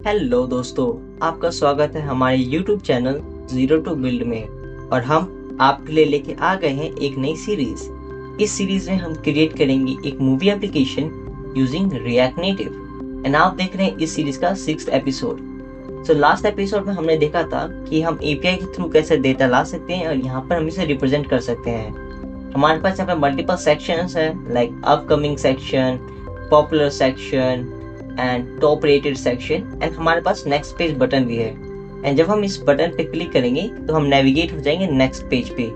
Hello दोस्तों, आपका स्वागत है हमारे YouTube channel zero to build में। और हम आपके लिए लेके आ गए हैं एक नई सीरीज। इस सीरीज में हम क्रिएट करेंगे एक movie application using react native and आप देख रहे हैं इस सीरीज का 6th episode. So last episode में हमने देखा था कि हम API के थ्रू कैसे डेटा ला सकते हैं और यहाँ पर हम इसे रिप्रेजेंट कर सकते हैं। हमारे पास यहाँ पे मल्टीपल सेक्शंस हैं like upcoming section, popular section and top rated section and हमारे पास नेक्स्ट पेज बटन भी है। एंड जब हम इस बटन पे क्लिक करेंगे तो हम नेविगेट हो जाएंगे नेक्स्ट पेज पे,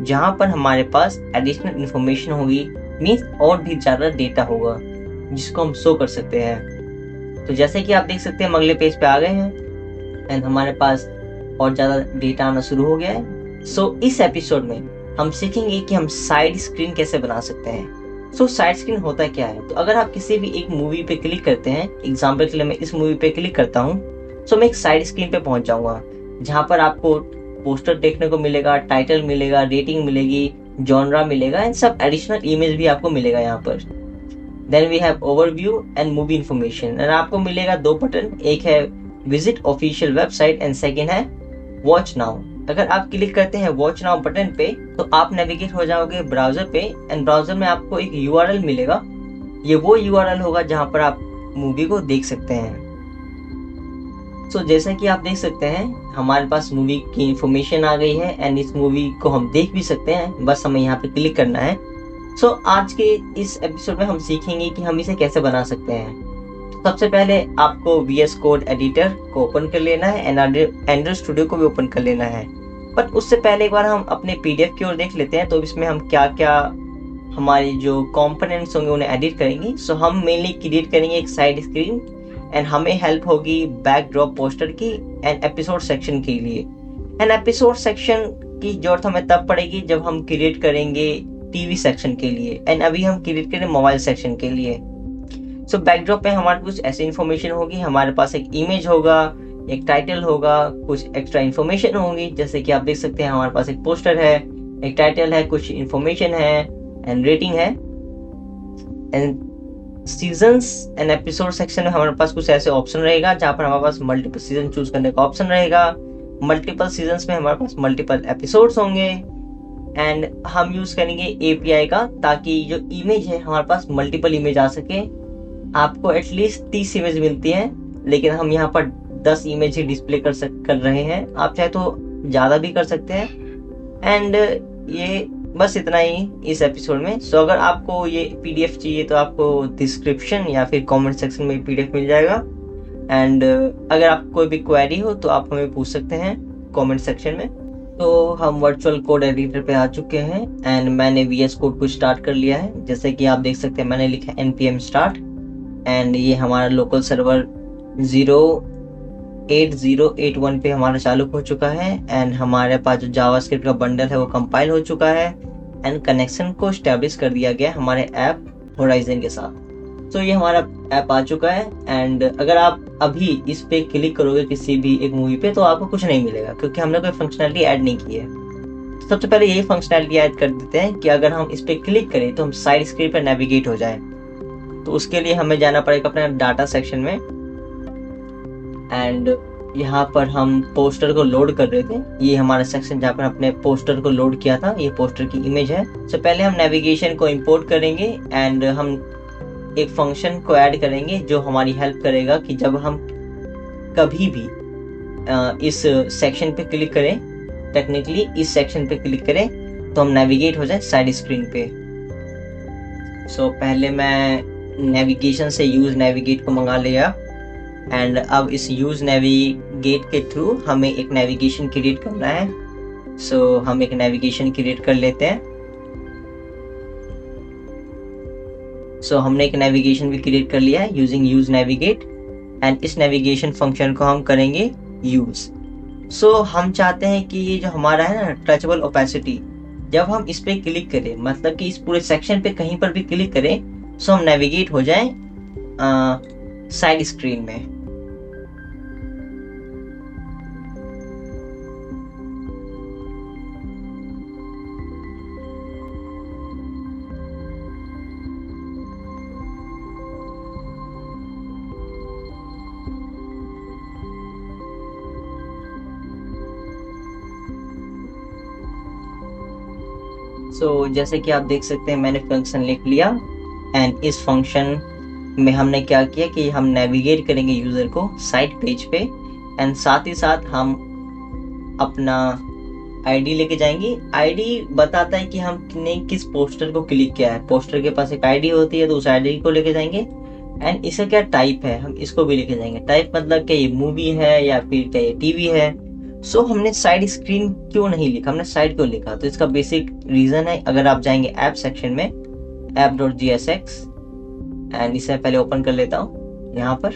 जहाँ पर हमारे पास एडिशनल इन्फॉर्मेशन होगी, मीन्स और भी ज़्यादा डेटा होगा जिसको हम शो कर सकते हैं। तो जैसे कि आप देख सकते हैं हम अगले पेज पे आ गए हैं एंड हमारे पास और ज़्यादा डेटा आना शुरू हो गया है। सो इस एपिसोड में हम सीखेंगे कि हम साइड स्क्रीन कैसे बना सकते हैं। साइड स्क्रीन होता क्या है? तो अगर आप किसी भी एक मूवी पे क्लिक करते हैं, एग्जाम्पल के लिए मैं इस मूवी पे क्लिक करता हूँ, मैं एक साइड स्क्रीन पे पहुंच जाऊंगा जहां पर आपको पोस्टर देखने को मिलेगा, टाइटल मिलेगा, रेटिंग मिलेगी, जॉनरा मिलेगा एंड सब एडिशनल इमेज भी आपको मिलेगा यहाँ पर। Then we have overview and movie information and आपको मिलेगा 2 बटन, एक है visit official website and second है वॉच नाउ। अगर आप क्लिक करते हैं वॉच नाउ बटन पे तो आप नेविगेट हो जाओगे ब्राउजर पे एंड ब्राउजर में आपको एक URL मिलेगा। ये वो URL होगा जहां पर आप मूवी को देख सकते हैं। जैसा कि आप देख सकते हैं हमारे पास मूवी की इंफॉर्मेशन आ गई है एंड इस मूवी को हम देख भी सकते हैं, बस हमें यहाँ पे क्लिक करना है। आज के इस एपिसोड में हम सीखेंगे कि हम इसे कैसे बना सकते हैं। सबसे पहले आपको VS कोड एडिटर को ओपन कर लेना है एंड एंड्रॉइड स्टूडियो को भी ओपन कर लेना है। पर उससे पहले एक बार हम अपने PDF की ओर देख लेते हैं, तो इसमें हम क्या क्या हमारी जो कंपोनेंट्स होंगे उन्हें एडिट करेंगे। हम मेनली क्रिएट करेंगे एक साइड स्क्रीन एंड हमें हेल्प होगी बैकड्रॉप पोस्टर की एंड एपिसोड सेक्शन के लिए। एंड एपिसोड सेक्शन की जरूरत हमें तब पड़ेगी जब हम क्रिएट करेंगे TV सेक्शन के लिए एंड अभी हम क्रिएट करें मोबाइल सेक्शन के लिए। बैकड्रॉप पे हमारे कुछ ऐसी इन्फॉर्मेशन होगी, हमारे पास एक इमेज होगा, एक टाइटल होगा, कुछ एक्स्ट्रा इन्फॉर्मेशन होगी। जैसे कि आप देख सकते हैं हमारे पास एक पोस्टर है, एक टाइटल है, कुछ इन्फॉर्मेशन है एंड रेटिंग है। And seasons and episode section में हमारे पास कुछ ऐसे ऑप्शन रहेगा जहाँ पर हमारे पास मल्टीपल सीजन चूज करने का ऑप्शन रहेगा। मल्टीपल सीजन्स में हमारे पास मल्टीपल एपिसोड्स होंगे एंड हम यूज करेंगे API का, ताकि जो इमेज है हमारे पास मल्टीपल इमेज आ सके। आपको एटलीस्ट 30 इमेज मिलती है, लेकिन हम यहाँ पर 10 इमेज ही डिस्प्ले कर रहे हैं। आप चाहे तो ज़्यादा भी कर सकते हैं एंड ये बस इतना ही इस एपिसोड में। अगर आपको ये PDF चाहिए तो आपको डिस्क्रिप्शन या फिर कमेंट सेक्शन में PDF मिल जाएगा। एंड अगर आपको कोई भी क्वेरी हो तो आप हमें पूछ सकते हैं कमेंट सेक्शन में। तो हम वर्चुअल कोड एडिटर पे आ चुके हैं एंड मैंने VS कोड को स्टार्ट कर लिया है। जैसे कि आप देख सकते हैं मैंने लिखा npm start एंड ये हमारा लोकल सर्वर 08081 पे हमारा चालू हो चुका है एंड हमारे पास जो जावास्क्रिप्ट का बंडल है वो कंपाइल हो चुका है एंड कनेक्शन को स्टैब्लिश कर दिया गया हमारे ऐप होराइजन के साथ। ये हमारा ऐप आ चुका है एंड अगर आप अभी इस पे क्लिक करोगे किसी भी एक मूवी पे तो आपको कुछ नहीं मिलेगा, क्योंकि हमने कोई फंक्शनैलिटी ऐड नहीं की है। सबसे पहले यही फंक्शनैलिटी ऐड कर देते हैं कि अगर हम इस पे क्लिक करें तो हम साइड स्क्रीन पर नेविगेट हो जाए। तो उसके लिए हमें जाना पड़ेगा अपने डाटा सेक्शन में एंड यहाँ पर हम पोस्टर को लोड कर रहे थे। ये हमारा सेक्शन जहाँ पर अपने पोस्टर को लोड किया था, ये पोस्टर की इमेज है। पहले हम नेविगेशन को इंपोर्ट करेंगे एंड हम एक फंक्शन को ऐड करेंगे जो हमारी हेल्प करेगा कि जब हम कभी भी इस सेक्शन पे क्लिक करें, टेक्निकली इस सेक्शन पे क्लिक करें तो हम नेविगेट हो जाए साइड स्क्रीन पे। पहले मैं नेविगेशन से यूज नेविगेट को मंगा लिया एंड अब इस यूज नेविगेट के थ्रू हमें एक नेविगेशन क्रिएट करना है। हम एक नेविगेशन क्रिएट कर लेते हैं। हमने एक नेविगेशन भी क्रिएट कर लिया है यूजिंग यूज नेविगेट एंड इस नेविगेशन फंक्शन को हम करेंगे यूज। हम चाहते हैं कि ये जो हमारा है ना टचेबल ओपेसिटी, जब हम इस पे क्लिक करें, मतलब कि इस पूरे सेक्शन पे कहीं पर भी क्लिक करें, हम नेविगेट हो जाएं साइड स्क्रीन में। जैसे कि आप देख सकते हैं मैंने फंक्शन लिख लिया, एंड इस फंक्शन में हमने क्या किया कि हम नेविगेट करेंगे यूज़र को साइट पेज पे, एंड साथ ही साथ हम अपना आईडी लेके जाएंगे। आईडी बताता है कि हमने किस पोस्टर को क्लिक किया है। पोस्टर के पास एक आईडी होती है, तो उस आईडी को लेके जाएंगे। एंड इसका क्या टाइप है, हम इसको भी लेके जाएंगे। टाइप मतलब क्या ये मूवी है या फिर क्या ये टीवी है। हमने साइड स्क्रीन क्यों नहीं लिखा, हमने साइड क्यों लिखा, तो इसका बेसिक रीजन है। अगर आप जाएंगे ऐप सेक्शन में app.jsx, एंड इसे पहले ओपन कर लेता हूँ यहाँ पर।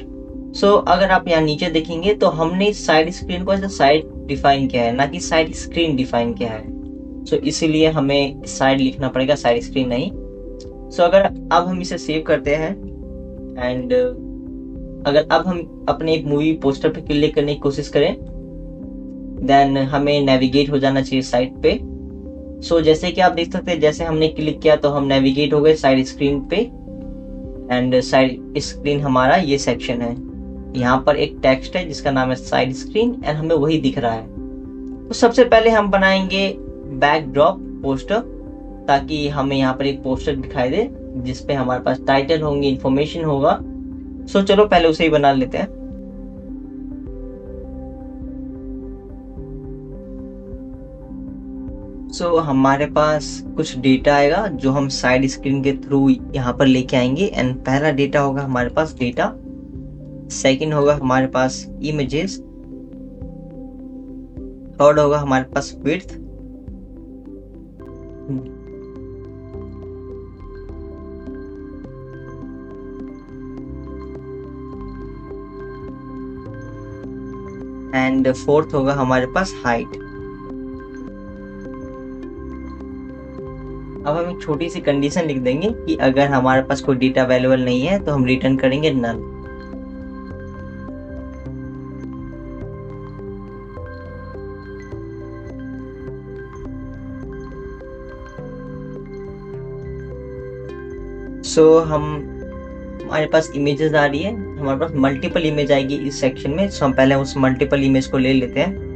अगर आप यहाँ नीचे देखेंगे तो हमने साइड स्क्रीन को साइड डिफाइन किया है, ना कि साइड स्क्रीन डिफाइन किया है। इसीलिए हमें साइड लिखना पड़ेगा, साइड स्क्रीन नहीं। अगर अब हम इसे सेव करते हैं, एंड अगर अब हम अपने एक मूवी पोस्टर पे क्लिक करने की कोशिश करें, देन हमें नेविगेट हो जाना चाहिए साइट पे। जैसे कि आप देख सकते हैं, जैसे हमने क्लिक किया तो हम नेविगेट हो गए साइड स्क्रीन पे, एंड साइड स्क्रीन हमारा ये सेक्शन है। यहाँ पर एक टेक्स्ट है जिसका नाम है साइड स्क्रीन, एंड हमें वही दिख रहा है। सबसे पहले हम बनाएंगे बैकड्रॉप पोस्टर, ताकि हमें यहाँ पर एक पोस्टर दिखाई दे जिसपे हमारे पास टाइटल होंगे, इंफॉर्मेशन होगा। चलो पहले उसे ही बना लेते हैं। हमारे पास कुछ डेटा आएगा जो हम साइड स्क्रीन के थ्रू यहाँ पर लेके आएंगे। एंड पहला डेटा होगा हमारे पास डेटा, सेकंड होगा हमारे पास इमेजेस, थर्ड होगा हमारे पास विड्थ, एंड फोर्थ होगा हमारे पास हाइट। अब हम एक छोटी सी कंडीशन लिख देंगे कि अगर हमारे पास कोई डेटा अवेलेबल नहीं है तो हम रिटर्न करेंगे नल। हमारे पास इमेजेस आ रही है, हमारे पास मल्टीपल इमेज आएगी इस सेक्शन में। हम पहले उस मल्टीपल इमेज को ले लेते हैं।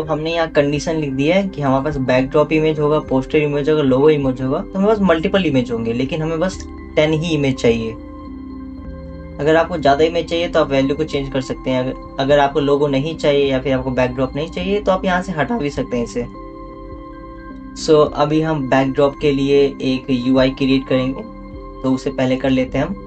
हमने यहाँ कंडीशन लिख दी है कि हमारे पास बैकड्रॉप इमेज होगा, पोस्टर इमेज होगा, लोगो इमेज होगा। तो हमारे पास मल्टीपल इमेज होंगे, लेकिन हमें बस 10 ही इमेज चाहिए। अगर आपको ज़्यादा इमेज चाहिए तो आप वैल्यू को चेंज कर सकते हैं। अगर आपको लोगो नहीं चाहिए या फिर आपको बैकड्रॉप नहीं चाहिए तो आप यहाँ से हटा भी सकते हैं इसे। अभी हम बैकड्रॉप के लिए एक UI क्रिएट करेंगे, तो उसे पहले कर लेते हैं हम।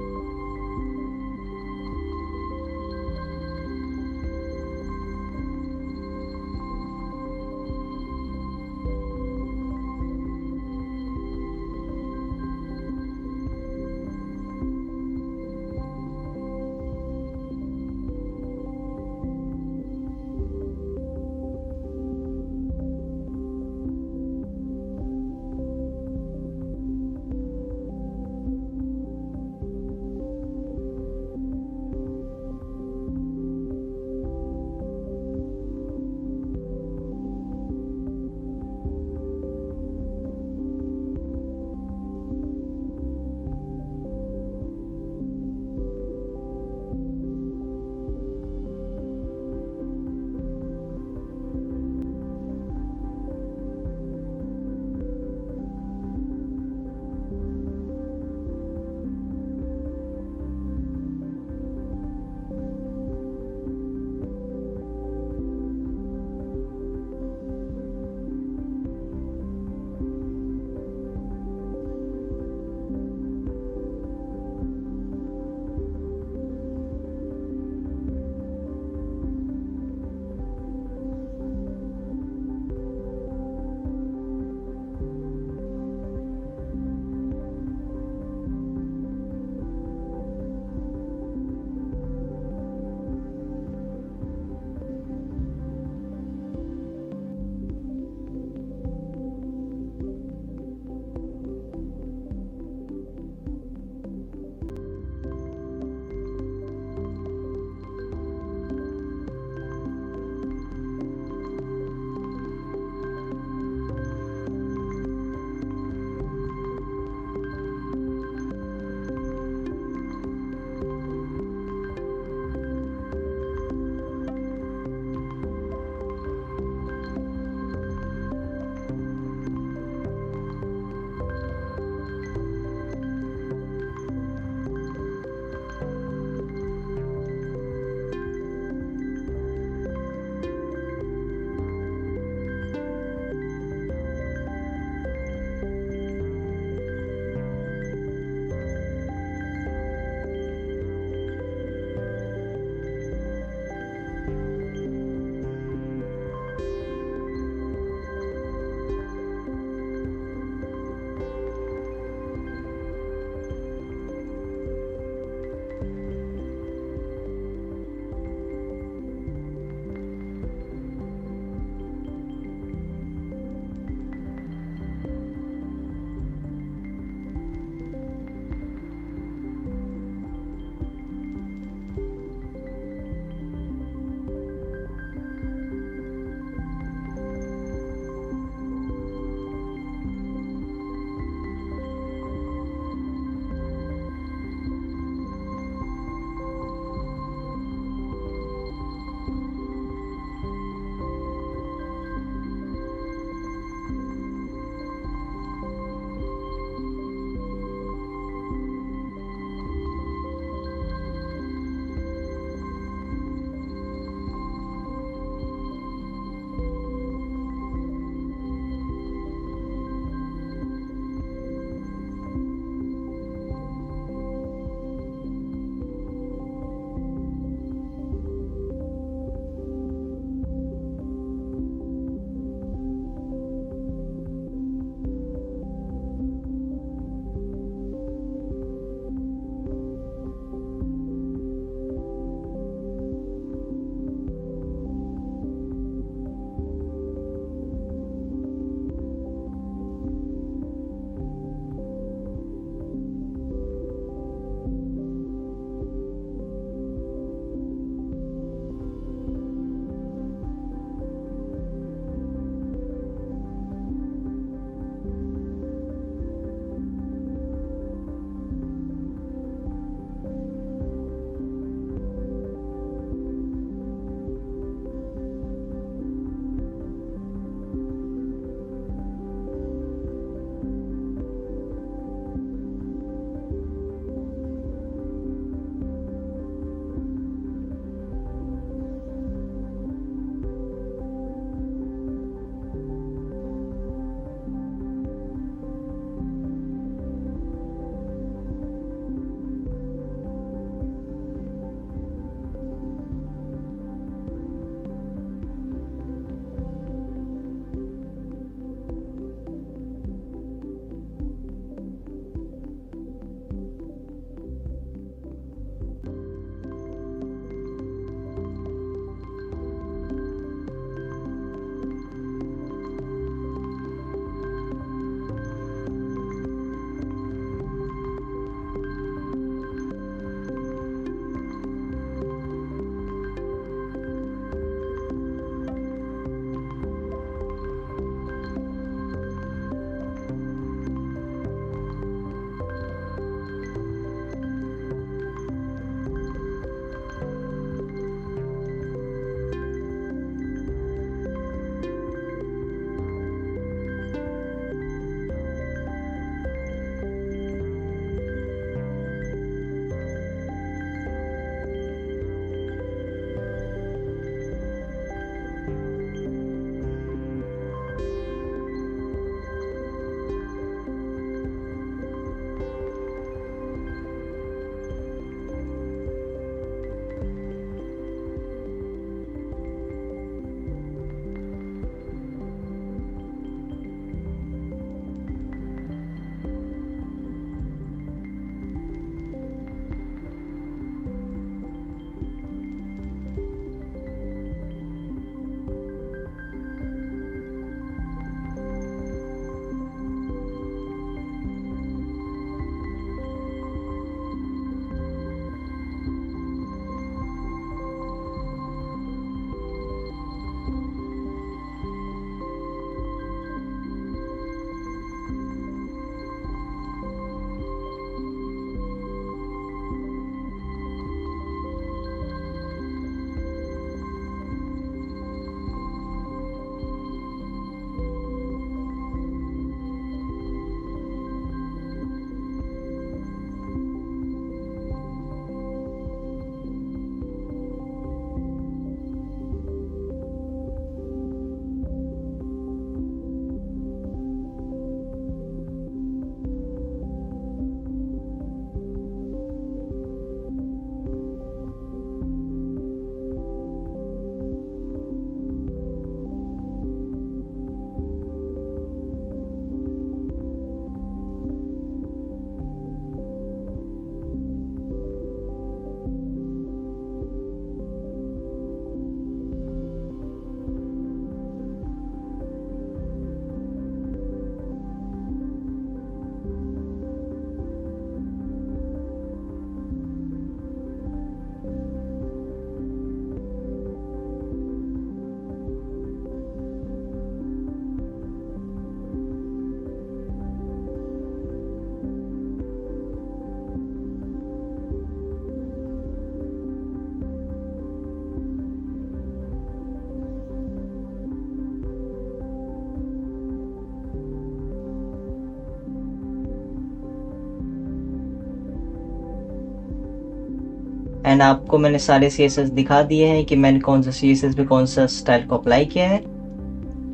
एंड आपको मैंने सारे CSS दिखा दिए हैं कि मैंने कौन सा CSS पे कौन सा स्टाइल को अप्लाई किया है।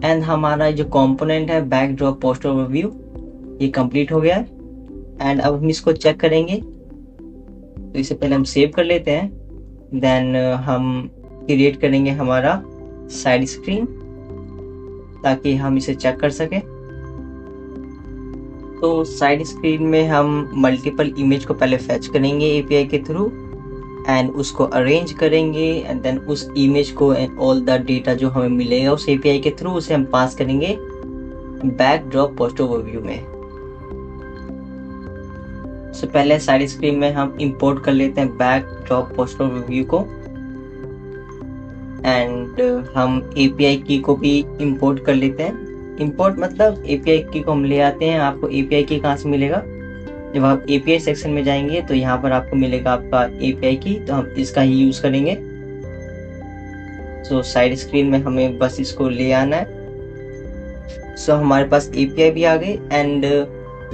एंड हमारा जो कंपोनेंट है बैकड्रॉप पोस्टर ओवरव्यू, ये कंप्लीट हो गया है। एंड अब हम इसको चेक करेंगे, तो इससे पहले हम सेव कर लेते हैं। देन हम क्रिएट करेंगे हमारा साइड स्क्रीन ताकि हम इसे चेक कर सकें। तो साइड स्क्रीन में हम मल्टीपल इमेज को पहले फैच करेंगे API के थ्रू एंड उसको अरेंज करेंगे एंड देन उस इमेज को एंड ऑल द डेटा जो हमें मिलेगा उस API के थ्रू उसे हम पास करेंगे बैकड्रॉप पोस्टर ओवरव्यू में। तो पहले साइड स्क्रीन में हम इंपोर्ट कर लेते हैं बैकड्रॉप पोस्टर ओवरव्यू को एंड हम API की को भी इंपोर्ट कर लेते हैं। इंपोर्ट मतलब API की को हम ले आते हैं। आपको API की कहाँ से मिलेगा, जब आप API सेक्शन में जाएंगे तो यहाँ पर आपको मिलेगा आपका API की, तो हम इसका ही यूज करेंगे। सो साइड स्क्रीन में हमें बस इसको ले आना है। सो हमारे पास API भी आ गई। एंड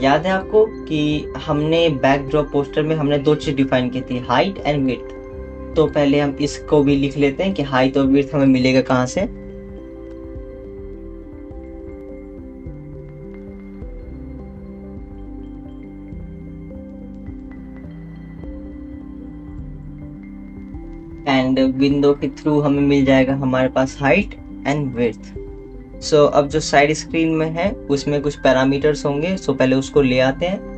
याद है आपको कि हमने बैकड्रॉप पोस्टर में हमने दो चीज डिफाइन की थी, हाइट एंड विड्थ। तो पहले हम इसको भी लिख लेते हैं कि हाइट और विड्थ हमें मिलेगा कहाँ से। एंड विंडो के थ्रू हमें मिल जाएगा हमारे पास हाइट एंड विड्थ। सो अब जो साइड स्क्रीन में है उसमें कुछ पैरामीटर्स होंगे, सो पहले उसको ले आते हैं।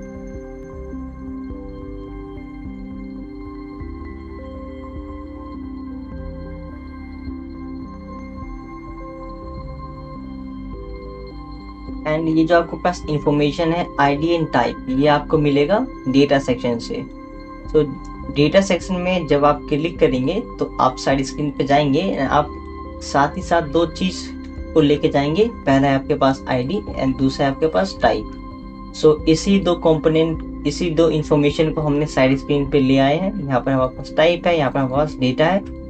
एंड ये जो आपके पास इंफॉर्मेशन है ID एंड टाइप, ये आपको मिलेगा डेटा सेक्शन से। तो डेटा सेक्शन में जब आप क्लिक करेंगे तो आप साइड स्क्रीन पे जाएंगे, आप साथ ही साथ दो चीज को लेके जाएंगे। पहला है आपके पास ID एंड दूसरा है आपके पास टाइप। सो इसी दो कंपोनेंट, इसी दो इंफॉर्मेशन को हमने साइड स्क्रीन पे ले आए हैं। यहाँ पर हमारे पास टाइप है, यहाँ पर हमारे पास डेटा है।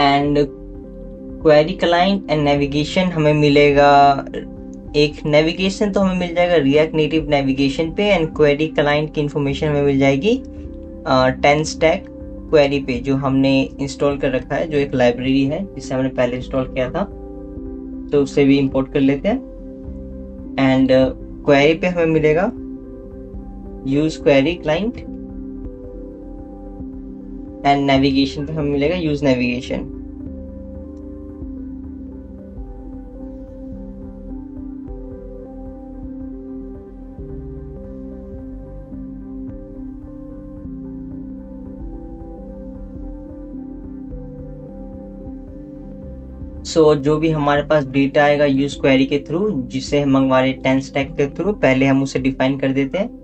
And query client and navigation हमें मिलेगा, एक नेविगेशन तो हमें मिल जाएगा रिएक्ट नेटिव नेविगेशन पे एंड क्वेरी क्लाइंट की इंफॉर्मेशन हमें मिल जाएगी 10 स्टैक क्वेरी पे, जो हमने इंस्टॉल कर रखा है, जो एक लाइब्रेरी है जिसे हमने पहले इंस्टॉल किया था। तो उससे भी इंपोर्ट कर लेते हैं। एंड क्वेरी पे हमें मिलेगा use query client and navigation पे हमें मिलेगा यूज नेविगेशन। सो जो भी हमारे पास डेटा आएगा यूज क्वेरी के थ्रू, जिसे हम मंगवा रहे 10 स्टैक के थ्रू, पहले हम उसे डिफाइन कर देते हैं।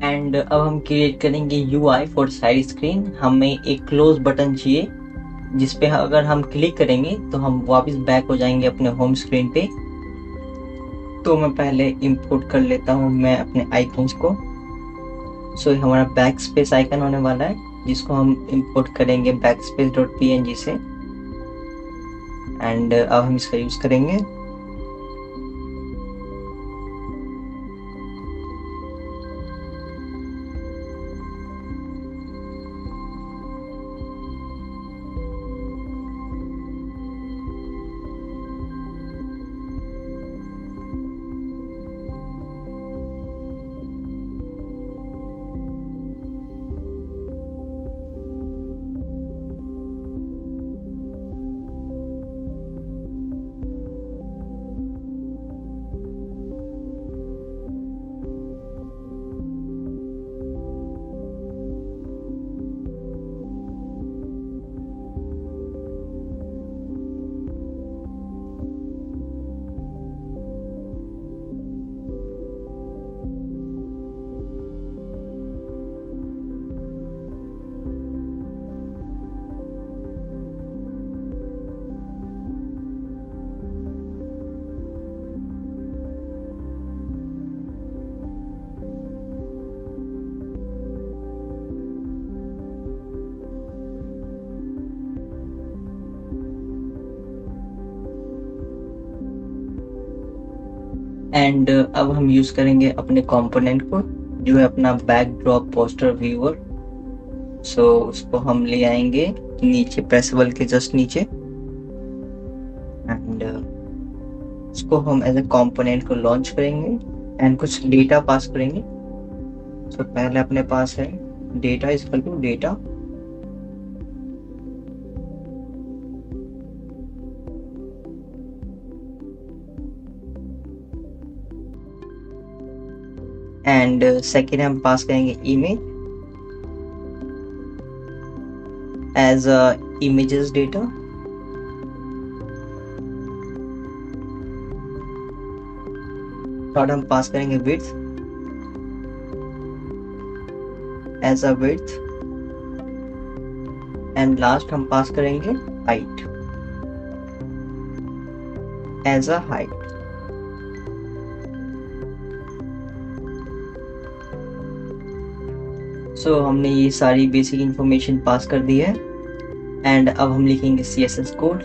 एंड अब हम क्रिएट करेंगे यूआई फॉर साइड स्क्रीन। हमें एक क्लोज बटन चाहिए जिस पे अगर हम क्लिक करेंगे तो हम वापस बैक हो जाएंगे अपने होम स्क्रीन पे। तो मैं पहले इंपोर्ट कर लेता हूँ मैं अपने आइकन्स को। सो हमारा बैक स्पेस आइकन होने वाला है जिसको हम इंपोर्ट करेंगे backspace.png से। एंड अब हम इसका यूज करेंगे। एंड अब हम यूज करेंगे अपने कंपोनेंट को जो है अपना बैकड्रॉप पोस्टर व्यूअर। सो उसको हम ले आएंगे नीचे प्रेसेबल के जस्ट नीचे एंड उसको हम एज ए कंपोनेंट को लॉन्च करेंगे एंड कुछ डेटा पास करेंगे। सो पहले अपने पास है data is equal to data and second हम पास करेंगे image as images data. Third हम पास करेंगे width as a width and last हम पास करेंगे height as a height. So हमने ये सारी बेसिक इंफॉर्मेशन पास कर दी है एंड अब हम लिखेंगे CSS कोड।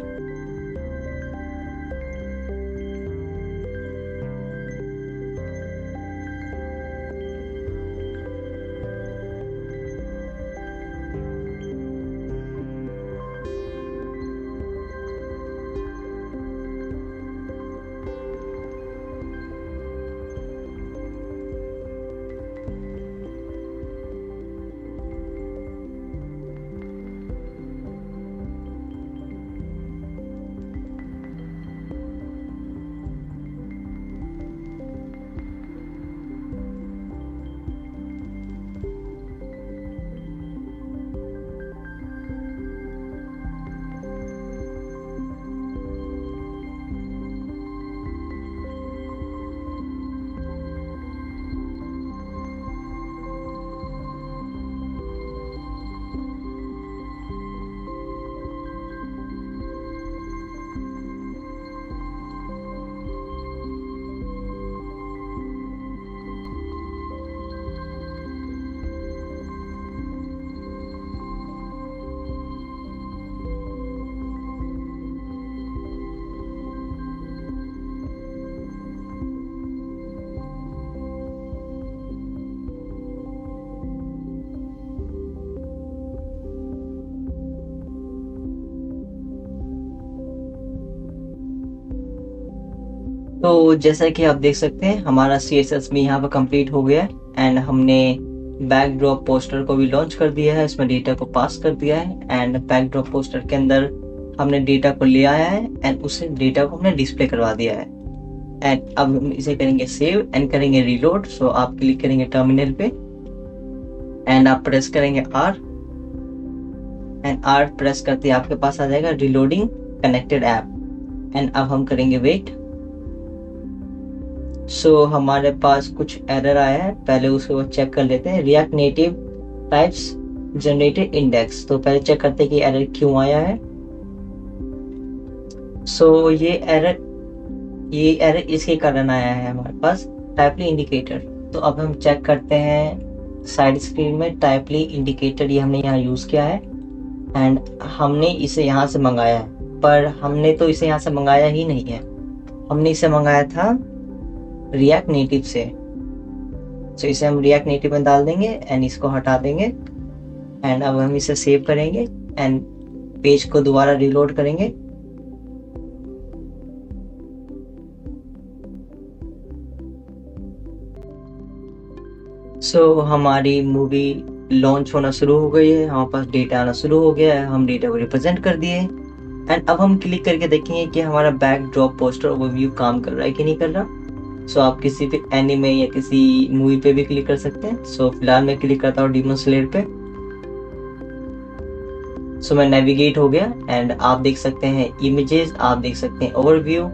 तो जैसा कि आप देख सकते हैं हमारा CSS में यहाँ पर कंप्लीट हो गया है एंड हमने बैकड्रॉप पोस्टर को भी लॉन्च कर दिया है। इसमें डेटा को पास कर दिया है एंड बैकड्रॉप पोस्टर के अंदर हमने डेटा को ले आया है एंड उस डेटा को हमने डिस्प्ले करवा दिया है। एंड अब हम इसे करेंगे सेव एंड करेंगे रीलोड। सो आप क्लिक करेंगे टर्मिनल पे एंड आप प्रेस करेंगे R एंड R प्रेस करते ही आपके पास आ जाएगा रीलोडिंग कनेक्टेड ऐप। एंड अब हम करेंगे वेट सो हमारे पास कुछ एरर आया है, पहले उसको चेक कर लेते हैं। React native types generated index, तो पहले चेक करते हैं कि एरर क्यों आया है। सो ये एरर इसके कारण आया है हमारे पास टाइपली इंडिकेटर। तो अब हम चेक करते हैं साइड स्क्रीन में टाइपली इंडिकेटर, ये हमने यहाँ यूज किया है एंड हमने इसे यहाँ से मंगाया है, पर हमने तो इसे यहाँ से मंगाया ही नहीं है, हमने इसे मंगाया था रिएक्ट नेटिव से। तो इसे हम रिएक्ट नेटिव में डाल देंगे एंड इसको हटा देंगे एंड अब हम इसे सेव करेंगे एंड पेज को दोबारा रिलोड करेंगे। सो हमारी मूवी लॉन्च होना शुरू हो गई है, हमारे पास डेटा आना शुरू हो गया है, हम डेटा को रिप्रेजेंट कर दिए एंड अब हम क्लिक करके देखेंगे कि हमारा बैकड्रॉप पोस्टर ओवरव्यू काम कर रहा है कि नहीं कर रहा। सो आप किसी भी एनिमे या किसी मूवी पे भी क्लिक कर सकते हैं। सो फिलहाल मैं क्लिक करता हूँ डीमन स्लेयर पे। सो मैं नेविगेट हो गया एंड आप देख सकते हैं इमेजेस, आप देख सकते हैं ओवरव्यू।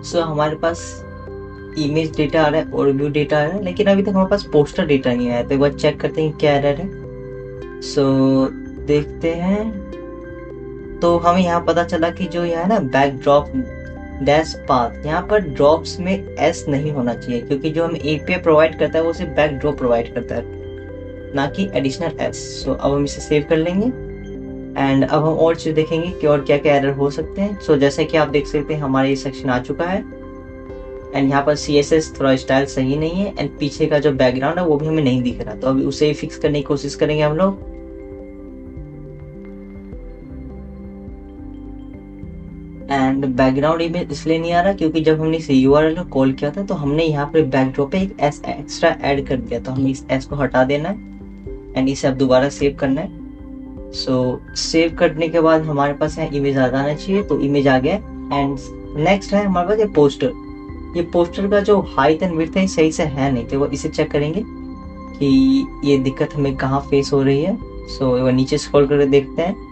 सो हमारे पास इमेज डेटा आ रहा है, ओवरव्यू डेटा आ रहा है, लेकिन अभी तक हमारे पास पोस्टर डेटा नहीं आया। तो एक बार चेक करते हैं क्या एरर है। सो देखते हैं, तो हमें यहाँ पता चला कि जो यहाँ है ना बैकड्रॉप डैश पाथ, यहाँ पर ड्रॉप्स में एस नहीं होना चाहिए, क्योंकि जो हम एपीआई प्रोवाइड करता है वो सिर्फ बैकड्रॉप प्रोवाइड करता है, ना कि एडिशनल एस। सो अब हम इसे सेव कर लेंगे एंड अब हम और चीज देखेंगे कि और क्या क्या एरर हो सकते हैं। सो जैसे कि आप देख सकते हैं हमारा ये सेक्शन आ चुका है एंड यहाँ पर CSS थोड़ा स्टाइल सही नहीं है एंड पीछे का जो बैकग्राउंड है वो भी हमें नहीं दिख रहा, तो अभी उसे फिक्स करने की कोशिश करेंगे हम लोग। एंड बैकग्राउंड इमेज इसलिए नहीं आ रहा क्योंकि जब हमने इसे URL को कॉल किया था तो हमने यहाँ पर बैकड्रॉप पे एक एस एक्स्ट्रा ऐड कर दिया, तो हमें इस एस को हटा देना है एंड इसे अब दोबारा सेव करना है। सो सेव करने के बाद हमारे पास यहाँ इमेज आ जाना चाहिए, तो इमेज आ गया एंड नेक्स्ट है हमारे पास ये पोस्टर। ये पोस्टर का जो हाइट एंड विड्थ है सही से है नहीं, तो वो इसे चेक करेंगे कि ये दिक्कत हमें कहाँ फेस हो रही है। सो वो नीचे स्क्रॉल करके देखते हैं।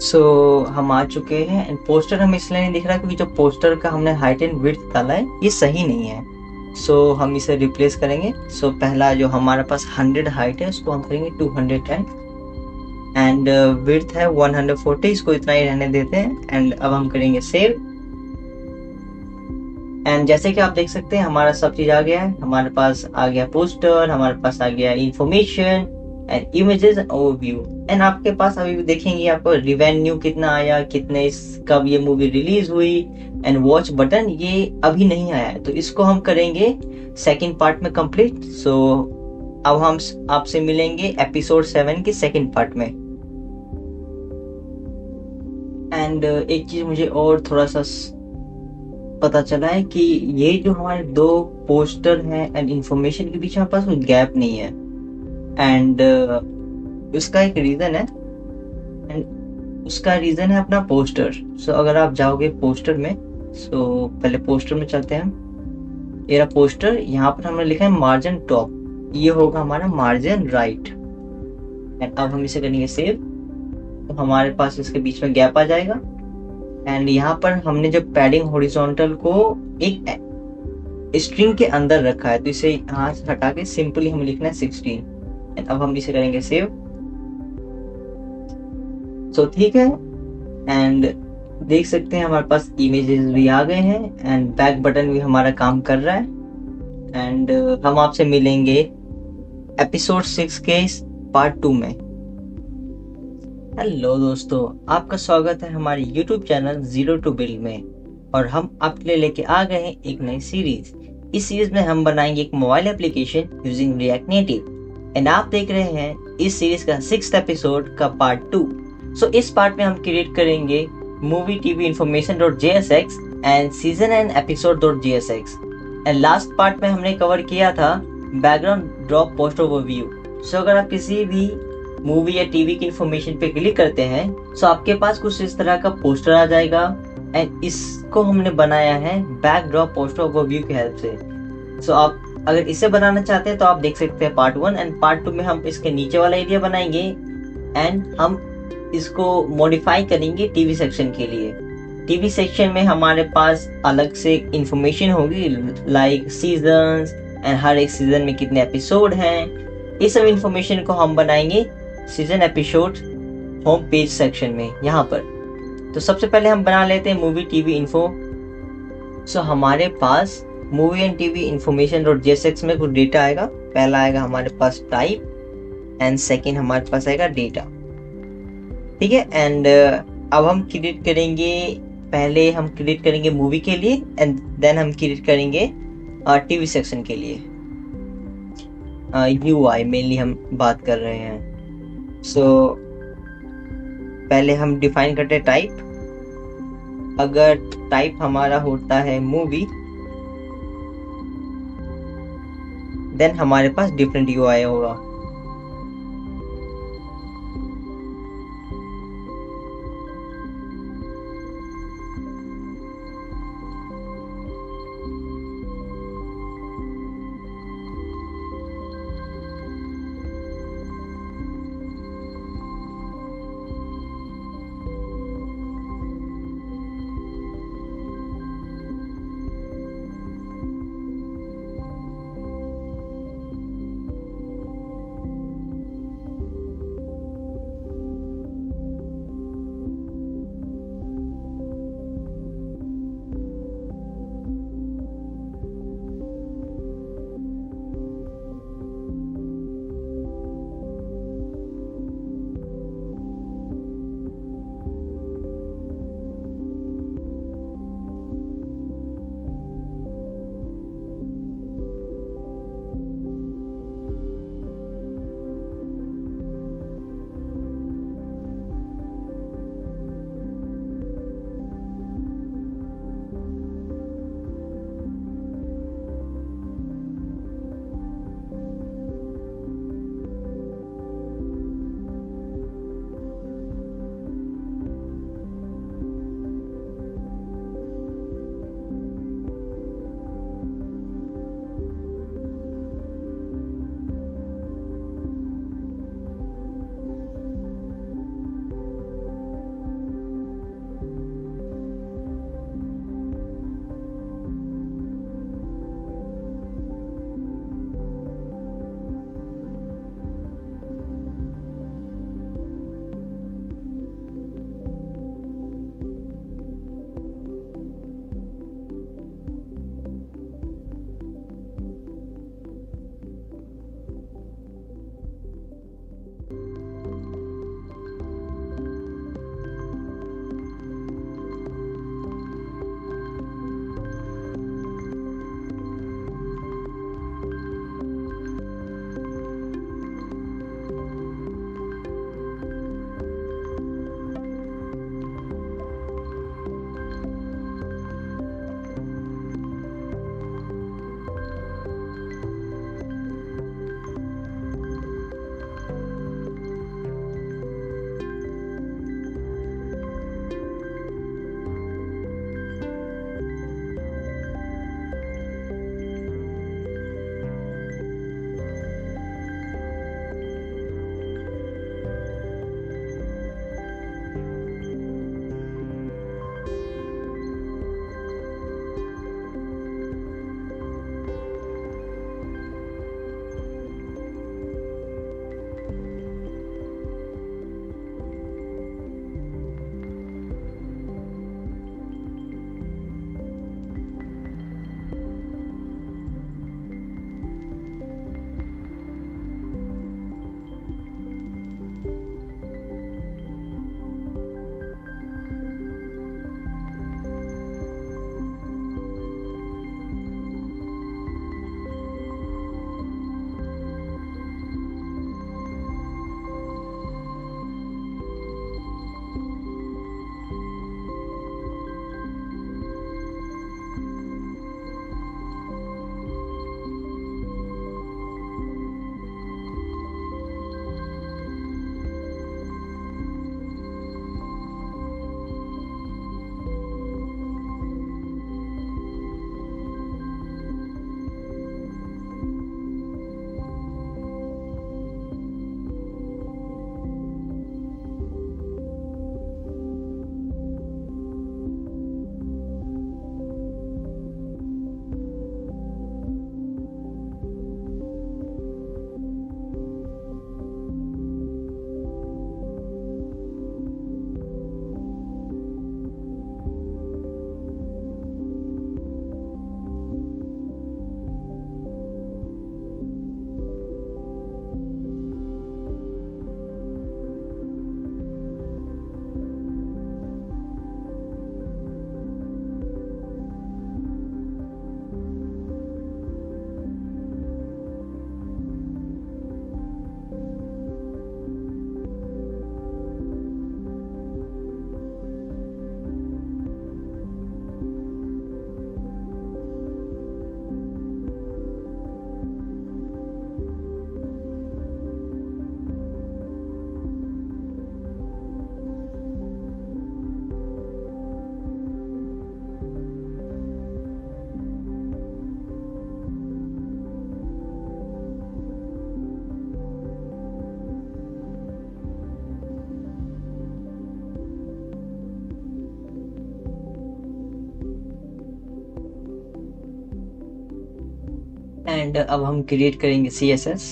सो हम आ चुके हैं एंड पोस्टर हमें इसलिए नहीं दिख रहा क्योंकि जो पोस्टर का हमने हाइट एंड विड्थ डाला है ये सही नहीं है। सो हम इसे रिप्लेस करेंगे। सो पहला जो हमारे पास 100 हाइट है उसको हम करेंगे 210 एंड विड्थ है 140, इसको इतना ही रहने देते हैं एंड अब हम करेंगे सेव। एंड जैसे कि आप देख सकते हैं हमारा सब चीज आ गया है, हमारे पास आ गया पोस्टर, हमारे पास आ गया information and images and overview and आपके पास अभी भी देखेंगे आपको रिवेन्यू कितना आया, कितने कब ये मूवी रिलीज हुई एंड वॉच बटन ये अभी नहीं आया है, तो इसको हम करेंगे सेकंड पार्ट में कंप्लीट। सो अब हम आपसे मिलेंगे एपिसोड 7 के सेकंड पार्ट में। एंड एक चीज मुझे और थोड़ा सा पता चला है कि ये जो हमारे दो पोस्टर हैं एंड इंफॉर्मेशन के बीच हमारे पास कोई गैप नहीं है एंड उसका एक रीजन है एंड उसका रीजन है अपना पोस्टर। सो अगर आप जाओगे पोस्टर में, सो पहले पोस्टर में चलते हैं हम। ये रहा पोस्टर, यहाँ पर हमने लिखा है मार्जिन टॉप, ये होगा हमारा मार्जिन राइट एंड अब हम इसे करेंगे सेव, तो हमारे पास इसके बीच में गैप आ जाएगा एंड यहाँ पर हमने जो पैडिंग हॉरिजॉन्टल को एक स्ट्रिंग के अंदर रखा है, तो इसे यहाँ से हटा के सिंपली हम लिखना है 16 एंड अब हम इसे करेंगे सेव। सो ठीक है एंड देख सकते हैं हमारे पास इमेजेस भी आ गए हैं एंड बैक बटन भी हमारा काम कर रहा है एंड हम आपसे मिलेंगे एपिसोड 6 के पार्ट 2 में। हेलो दोस्तों, आपका स्वागत है हमारे YouTube channel zero to build में और हम आपके लिए लेके आ गए हैं एक नई सीरीज। इस सीरीज में हम बनाएंगे एक mobile application using react native and आप देख रहे हैं इस सीरीज का 6th एपिसोड का पार्ट 2। सो इस पार्ट में हम क्रिएट करेंगे movie TV information.jsx and season and episode.jsx and last part में हमने कवर किया था बैकग्राउंड ड्रॉप पोस्ट ओवरव्यू। सो अगर आप किसी भी मूवी या टीवी की इंफॉर्मेशन पे क्लिक करते हैं सो आपके पास कुछ इस तरह का पोस्टर आ जाएगा एंड इसको हमने बनाया है बैकड्रॉप पोस्टर ओवरव्यू की हेल्प से। सो आप अगर इसे बनाना चाहते हैं तो आप देख सकते हैं पार्ट 1 एंड पार्ट 2 में हम इसके नीचे वाला एरिया बनाएंगे एंड हम इसको मॉडिफाई करेंगे टीवी सेक्शन के लिए। टीवी सेक्शन में हमारे पास अलग से इंफॉर्मेशन होगी, लाइक सीजन्स एंड हर एक सीजन में कितने एपिसोड हैं। इस सब इंफॉर्मेशन को हम बनाएंगे season episode home page section में यहाँ पर। तो सबसे पहले हम बना लेते हैं मूवी टीवी इन्फो। सो हमारे पास movie and TV information dot JSX में कुछ डेटा आएगा। पहला आएगा हमारे पास टाइप एंड सेकेंड हमारे पास आएगा डेटा, ठीक है। एंड अब हम क्रिएट करेंगे, पहले हम क्रिएट करेंगे मूवी के लिए एंड देन हम क्रिएट करेंगे टीवी सेक्शन के लिए। यूआई मेनली हम बात कर रहे हैं। सो पहले हम डिफाइन करते हैं टाइप। अगर टाइप हमारा होता है मूवी, देन हमारे पास डिफरेंट यूआई होगा। एंड अब हम क्रिएट करेंगे CSS।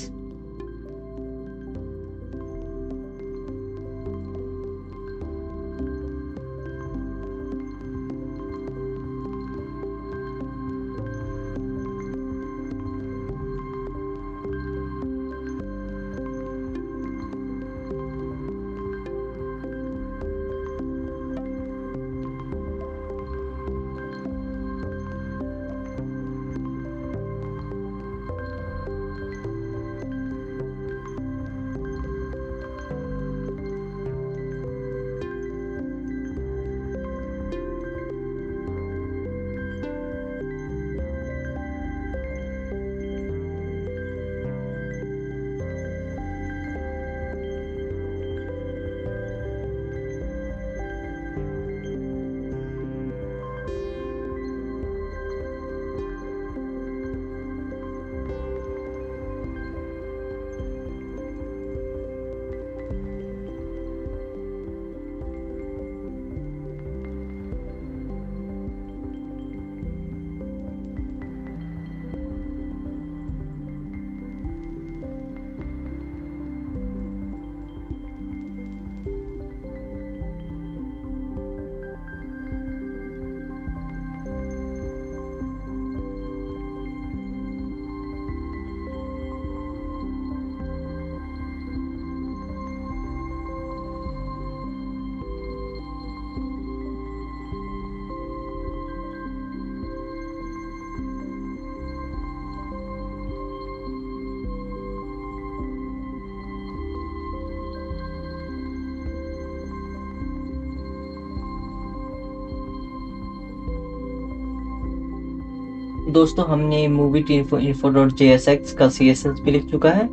दोस्तों हमने मूवी info.jsx का CSS भी लिख चुका है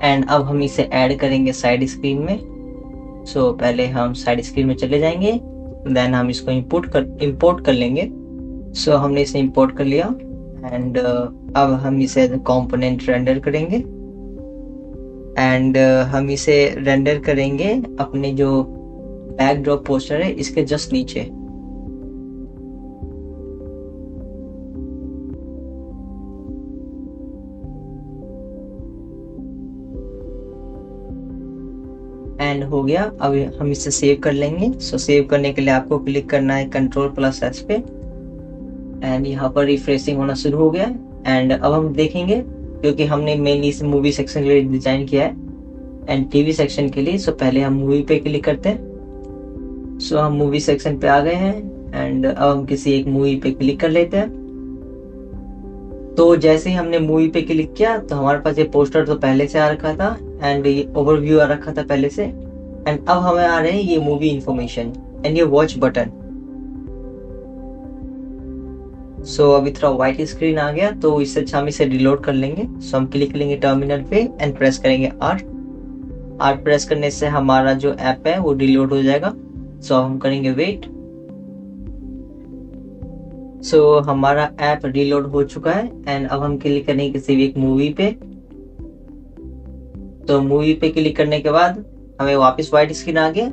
एंड अब हम इसे ऐड करेंगे साइड स्क्रीन में। सो पहले हम साइड स्क्रीन में चले जाएंगे, देन हम इसको इंपोर्ट कर लेंगे। सो हमने इसे इंपोर्ट कर लिया एंड अब हम इसे कंपोनेंट रेंडर करेंगे एंड हम इसे रेंडर करेंगे अपने जो बैकड्रॉप पोस्टर है इसके जस्ट नीचे। एंड हो गया। अब हम इसे सेव कर लेंगे। सो सेव करने के लिए आपको क्लिक करना है Ctrl+S पे एंड यहाँ पर रिफ्रेशिंग होना शुरू हो गया एंड अब हम देखेंगे क्योंकि हमने मेनली इस मूवी सेक्शन के लिए डिजाइन किया है एंड टीवी सेक्शन के लिए। सो पहले हम मूवी पे क्लिक करते हैं। सो हम मूवी सेक्शन पे आ गए हैं एंड अब हम किसी एक मूवी पे क्लिक कर लेते हैं। तो जैसे ही हमने मूवी पे क्लिक किया तो हमारे पास ये पोस्टर तो पहले से आ रखा था एंड ये ओवरव्यू आ रखा था पहले से एंड अब हमें आ रहे हैं ये मूवी इंफॉर्मेशन एंड ये वॉच बटन। सो अभी थोड़ा व्हाइट स्क्रीन आ गया तो इससे अच्छा हम इसे रिलोड कर लेंगे। सो हम क्लिक करेंगे टर्मिनल पे एंड प्रेस करेंगे R प्रेस करने से हमारा जो ऐप है वो रिलोड हो जाएगा। सो हम करेंगे वेट। सो हमारा ऐप रिलोड हो चुका है एंड अब हम क्लिक करेंगे किसी भी एक मूवी पे। तो मूवी पे क्लिक करने के बाद हमें वापस व्हाइट स्क्रीन आ गया।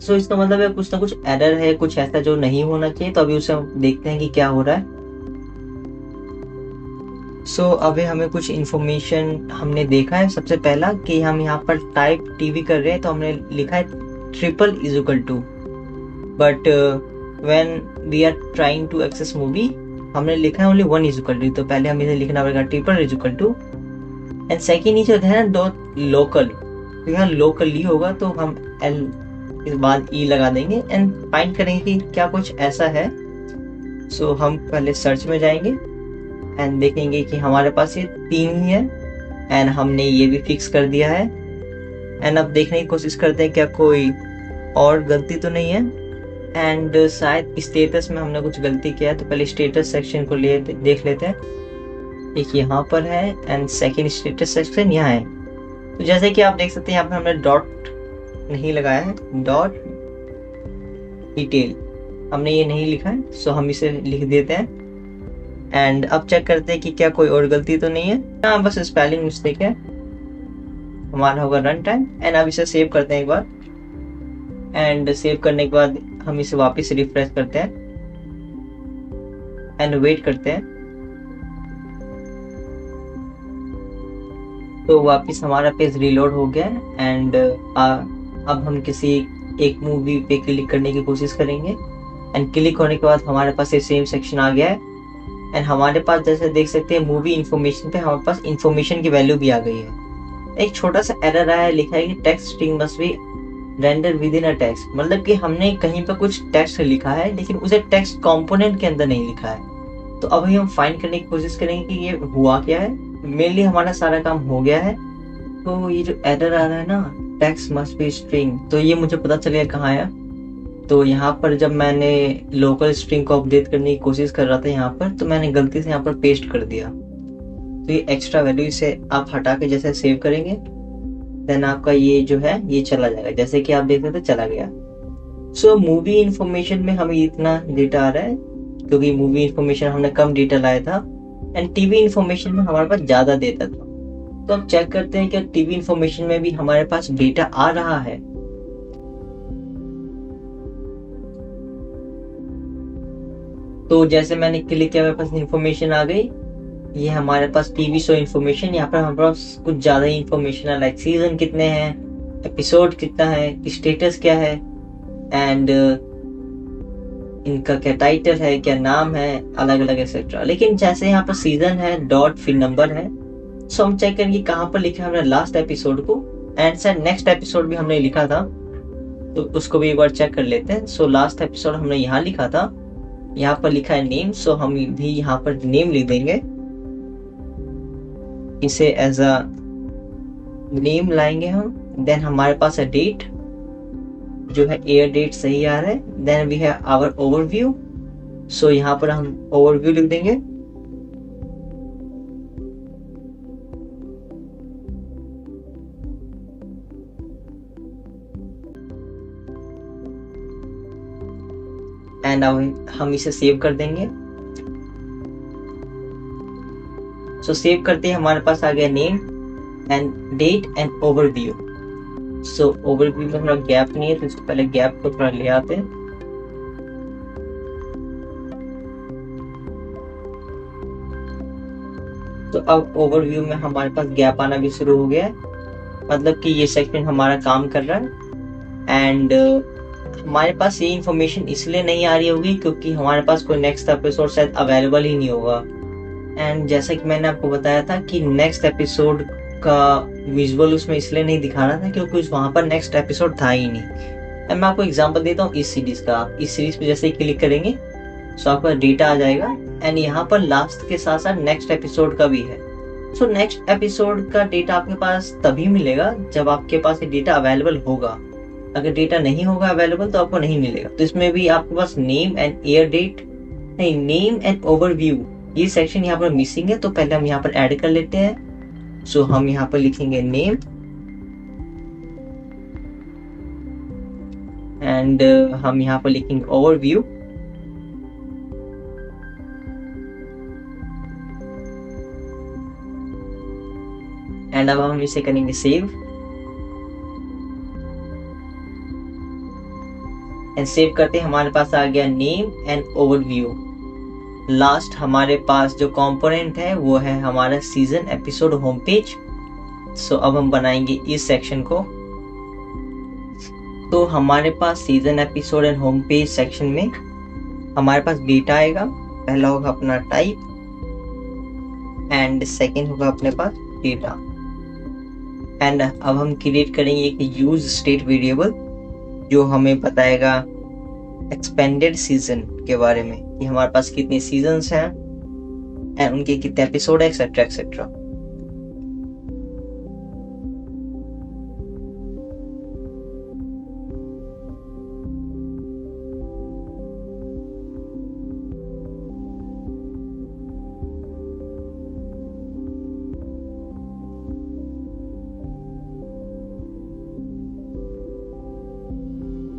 सो इसका मतलब है कुछ ना कुछ एरर है, कुछ ऐसा जो नहीं होना चाहिए। तो अभी उसे हम देखते हैं कि क्या हो रहा है। सो अभी हमें कुछ इन्फॉर्मेशन हमने देखा है। सबसे पहला कि हम यहाँ पर टाइप टीवी कर रहे हैं तो हमने लिखा है $= but when we are trying to access movie हमने लिखा है ओनली 1:2। तो पहले हम इसे लिखना पड़ेगा $= एंड सेकेंड नीचे है ना डॉट लोकल, तो यहाँ लोकली होगा तो हम L इस बाद E लगा देंगे एंड फाइंड करेंगे कि क्या कुछ ऐसा है। सो हम पहले सर्च में जाएंगे एंड देखेंगे कि हमारे पास ये 3 ही है एंड हमने ये भी फिक्स कर दिया है। एंड अब देखने की कोशिश करते हैं क्या कोई और गलती तो नहीं है एंड शायद स्टेटस में हमने कुछ गलती किया है। तो पहले स्टेटस सेक्शन को देख लेते हैं। एक यहाँ पर है एंड सेकंड स्टेटस सेक्शन यहाँ है। तो जैसे कि आप देख सकते हैं यहाँ पर हमने डॉट नहीं लगाया है, डॉट डिटेल हमने ये नहीं लिखा है। सो हम इसे लिख देते हैं एंड अब चेक करते हैं कि क्या कोई और गलती तो नहीं है। हाँ बस स्पेलिंग मिस्टेक है। हमारा होगा रन टाइम एंड अब इसे सेव करते हैं एक बार एंड सेव करने के बाद हम इसे वापस रिफ्रेश करते हैं एंड वेट करते हैं। तो वापस हमारा पेज रीलोड हो गया है एंड अब हम किसी एक मूवी पे क्लिक करने की कोशिश करेंगे एंड क्लिक होने के बाद हमारे पास ये सेम सेक्शन आ गया है एंड हमारे पास जैसे देख सकते हैं मूवी इन्फॉर्मेशन पे हमारे पास इन्फॉर्मेशन की वैल्यू भी आ गई है। एक छोटा सा एरर आया है, लिखा है कि text string must be render with in a text, मतलब कि हमने कहीं पर कुछ टेक्स्ट लिखा है लेकिन उसे टेक्स्ट कंपोनेंट के अंदर नहीं लिखा है। तो अभी हम फाइंड करने की कोशिश करेंगे कि ये हुआ क्या है। मेनली हमारा सारा काम हो गया है। तो ये जो एरर आ रहा है ना, टेक्स्ट मस्ट बी स्ट्रिंग, तो ये मुझे पता चल गया कहाँ आया। तो यहाँ पर जब मैंने लोकल स्ट्रिंग को अपडेट करने की कोशिश कर रहा था यहाँ पर, तो मैंने गलती से यहाँ पर पेस्ट कर दिया। तो ये एक्स्ट्रा वैल्यू से आप हटा के जैसे सेव करेंगे देन आपका ये जो है ये चला जाएगा, जैसे कि आप देख रहे थे चला गया। सो मूवी इंफॉर्मेशन में हमें इतना डेटा आ रहा है क्योंकि मूवी इंफॉर्मेशन हमने कम डेटा लाया था एंड टीवी इंफॉर्मेशन में हमारे पास ज्यादा डेटा था। तो अब चेक करते हैं कि टीवी इंफॉर्मेशन में भी हमारे पास डेटा आ रहा है। तो जैसे मैंने क्लिक किया मेरे पास इंफॉर्मेशन आ गई। ये हमारे पास टीवी शो इंफॉर्मेशन, यहाँ पर हमारे पास कुछ ज्यादा इंफॉर्मेशन है, लाइक सीजन कितने हैं, एपिसोड कितना है, स्टेटस क्या है एंड इनका क्या टाइटल है, क्या नाम है, अलग अलग एक्सेट्रा। लेकिन जैसे यहाँ पर सीजन है डॉट फिर नंबर है, सो हम चेक करेंगे कहाँ पर लिखा है हमने लास्ट एपिसोड को एंड शायद नेक्स्ट एपिसोड भी हमने लिखा था, तो उसको भी एक बार चेक कर लेते हैं। सो लास्ट एपिसोड हमने यहाँ लिखा था, यहाँ पर लिखा है नेम, सो हम भी यहाँ पर नेम लिख देंगे, इसे एज अ नेम लाएंगे हम। देन हमारे पास है डेट, जो है एयर डेट सही आ रहा है। Then we have our overview, so यहाँ पर हम ओवरव्यू लिख देंगे। एंड अब हम इसे सेव कर देंगे। सो सेव करते ही हमारे पास आ गया name and date and overview. So overview में थोड़ा गैप नहीं है तो इसको पहले गैप को थोड़ा ले आते हैं। तो अब ओवरव्यू में हमारे पास गैप आना भी शुरू हो गया है, मतलब कि ये सेक्शन हमारा काम कर रहा है एंड हमारे पास ये इंफॉर्मेशन इसलिए नहीं आ रही होगी क्योंकि हमारे पास कोई नेक्स्ट एपिसोड शायद अवेलेबल ही नहीं होगा। एंड जैसा कि मैंने आपको बताया था कि नेक्स्ट एपिसोड का विजुअल उसमें इसलिए नहीं दिखा रहा था क्योंकि वहां पर नेक्स्ट एपिसोड था ही नहीं। अब मैं आपको एग्जांपल देता हूँ इस सीरीज का। आप इस सीरीज पे जैसे ही क्लिक करेंगे तो आपका डेटा आ जाएगा एंड यहाँ पर लास्ट के साथ साथ नेक्स्ट एपिसोड का भी है। सो नेक्स्ट एपिसोड का डेटा आपके पास तभी मिलेगा जब आपके पास ये डेटा अवेलेबल होगा। अगर डेटा नहीं होगा अवेलेबल तो आपको नहीं मिलेगा। तो इसमें भी आपके पास नेम एंड एयर डेट नहीं, नेम एंड ओवरव्यू ये सेक्शन यहाँ पर मिसिंग है, तो पहले हम यहाँ पर ऐड कर लेते हैं। सो हम यहाँ पर लिखेंगे नेम एंड हम यहाँ पर लिखेंगे ओवरव्यू एंड अब हम इसे करेंगे सेव एंड सेव करते हमारे पास आ गया नेम एंड ओवरव्यू। लास्ट हमारे पास जो कंपोनेंट है वो है हमारा season episode home page. So अब हम बनाएंगे इस सेक्शन को। तो हमारे पास season episode and home page section में हमारे पास डेटा आएगा। पहला होगा अपना टाइप एंड सेकंड होगा अपने पास डेटा। एंड अब हम क्रिएट करेंगे एक यूज स्टेट वेरिएबल जो हमें बताएगा एक्सपेंडेड सीजन के बारे में कि हमारे पास कितने सीजन्स हैं एंड उनके कितने एपिसोड है एक्सेट्रा एक्सेट्रा।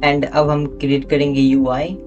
एंड अब हम क्रिएट करेंगे यूआई।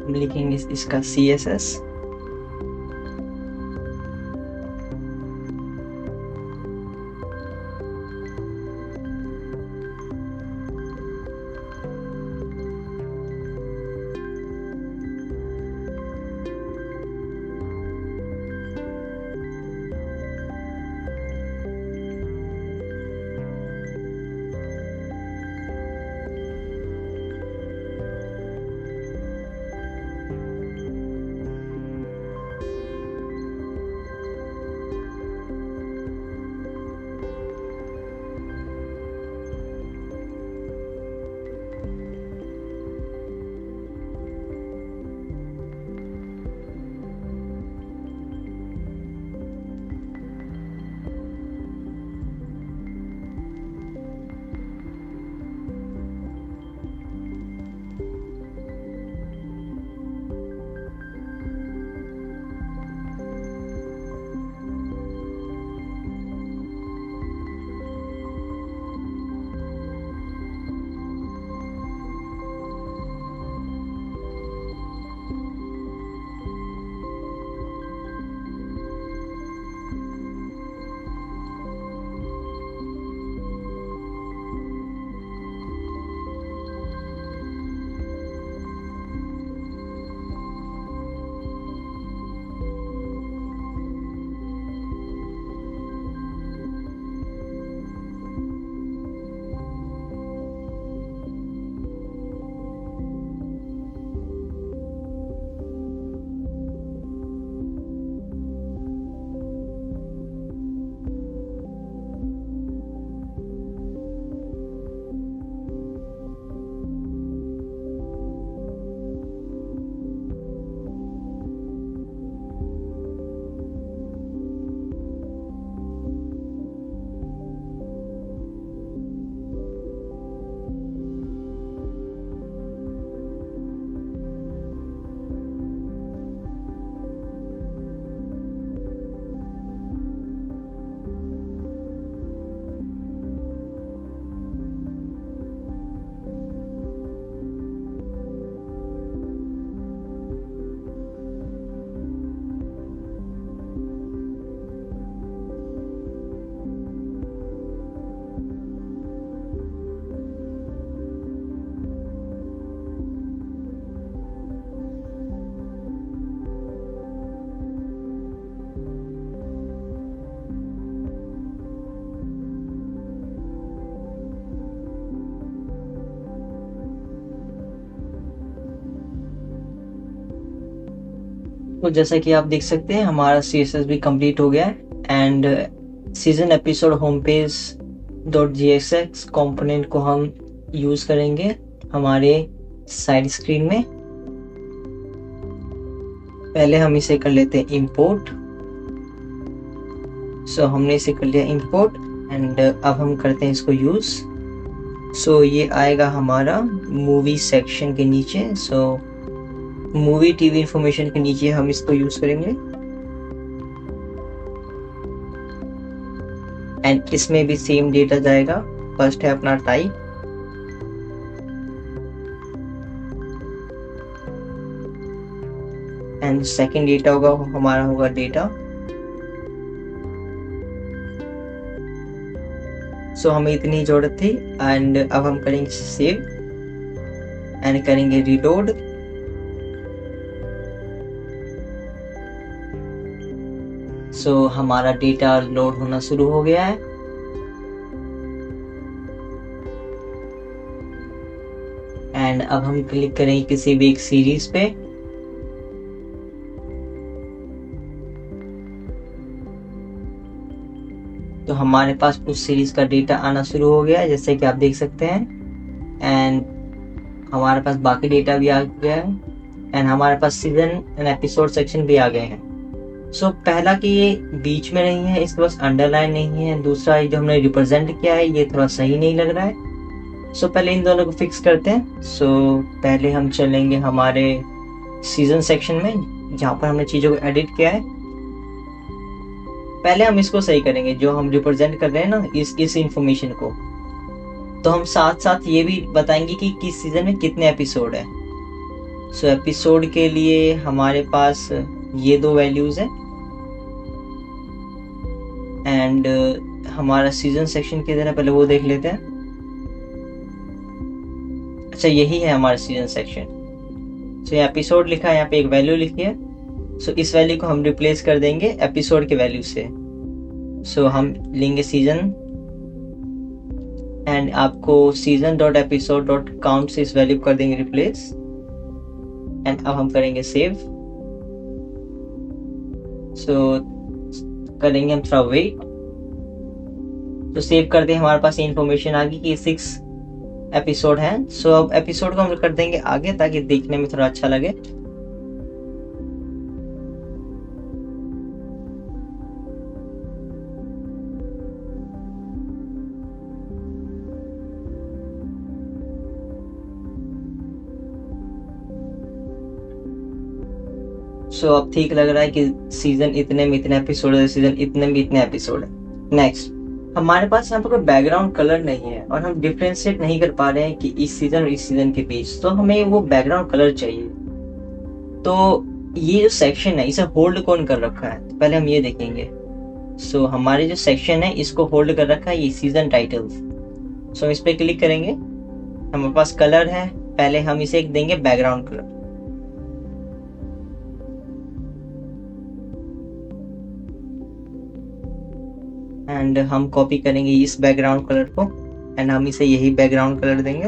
हम लिखेंगे इसका CSS। तो जैसा कि आप देख सकते हैं हमारा CSS भी कंप्लीट हो गया है and season episode home page .jsx component को हम यूज करेंगे हमारे साइड स्क्रीन में। पहले हम इसे कर लेते हैं इंपोर्ट। सो हमने इसे कर लिया इंपोर्ट एंड अब हम करते हैं इसको यूज। सो ये आएगा हमारा मूवी सेक्शन के नीचे। सो मूवी टीवी इंफॉर्मेशन के नीचे हम इसको यूज करेंगे एंड इसमें भी सेम डेटा जाएगा। फर्स्ट है अपना टाइप, एंड सेकंड डेटा होगा हमारा होगा डेटा। सो हमें इतनी जरूरत थी एंड अब हम करेंगे सेव एंड करेंगे रीलोड। सो हमारा डेटा लोड होना शुरू हो गया है एंड अब हम क्लिक करेंगे किसी भी एक सीरीज पे। तो हमारे पास उस सीरीज का डेटा आना शुरू हो गया है जैसे कि आप देख सकते हैं एंड हमारे पास बाकी डेटा भी आ गया है एंड हमारे पास सीजन एंड एपिसोड सेक्शन भी आ गए हैं। सो पहला कि ये बीच में नहीं है, इसके पास अंडरलाइन नहीं है। दूसरा जो हमने रिप्रेजेंट किया है ये थोड़ा सही नहीं लग रहा है। सो पहले इन दोनों को फिक्स करते हैं। सो पहले हम चलेंगे हमारे सीजन सेक्शन में जहाँ पर हमने चीज़ों को एडिट किया है। पहले हम इसको सही करेंगे जो हम रिप्रेजेंट कर रहे हैं ना इस इंफॉर्मेशन को। तो हम साथ साथ ये भी बताएंगे कि किस सीजन में कितने एपिसोड है। सो एपिसोड के लिए हमारे पास ये 2 वैल्यूज हैं एंड हमारा सीजन सेक्शन की तरह पहले वो देख लेते हैं। अच्छा, यही है हमारा सीजन सेक्शन। सो ये एपिसोड लिखा है, यहाँ पे एक वैल्यू लिखी है। सो इस वैल्यू को हम रिप्लेस कर देंगे एपिसोड के वैल्यू से। सो हम लेंगे सीजन एंड आपको season dot episode dot count से इस वैल्यू कर देंगे रिप्लेस एंड अब हम करेंगे सेव। सो करेंगे हम थोड़ा वेट। तो सेव कर दे, हमारे पास इंफॉर्मेशन आ गई कि 6 एपिसोड है। सो अब एपिसोड को हम कर देंगे आगे ताकि देखने में थोड़ा अच्छा लगे। सो अब ठीक लग रहा है कि सीजन इतने में इतने एपिसोड है, सीजन इतने में इतने एपिसोड है। नेक्स्ट, हमारे पास यहाँ पर कोई बैकग्राउंड कलर नहीं है और हम डिफ्रेंशिएट नहीं कर पा रहे हैं कि इस सीजन और इस सीजन के बीच, तो हमें वो बैकग्राउंड कलर चाहिए। तो ये जो सेक्शन है इसे होल्ड कौन कर रखा है, तो पहले हम ये देखेंगे। सो हमारे जो सेक्शन है इसको होल्ड कर रखा है ये सीजन टाइटल्स। सो हम इस पे क्लिक करेंगे, हमारे पास कलर है, पहले हम इसे देंगे बैकग्राउंड कलर। एंड हम कॉपी करेंगे इस बैकग्राउंड कलर को एंड हम इसे यही बैकग्राउंड कलर देंगे।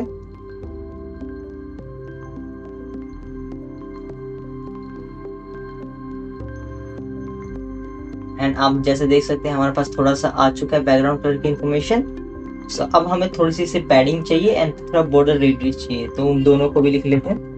एंड आप जैसे देख सकते हैं हमारे पास थोड़ा सा आ चुका है बैकग्राउंड कलर की इंफॉर्मेशन। सो अब हमें थोड़ी सी इसे पैडिंग चाहिए एंड थोड़ा बॉर्डर रेडियस चाहिए, तो उन दोनों को भी लिख लेते हैं।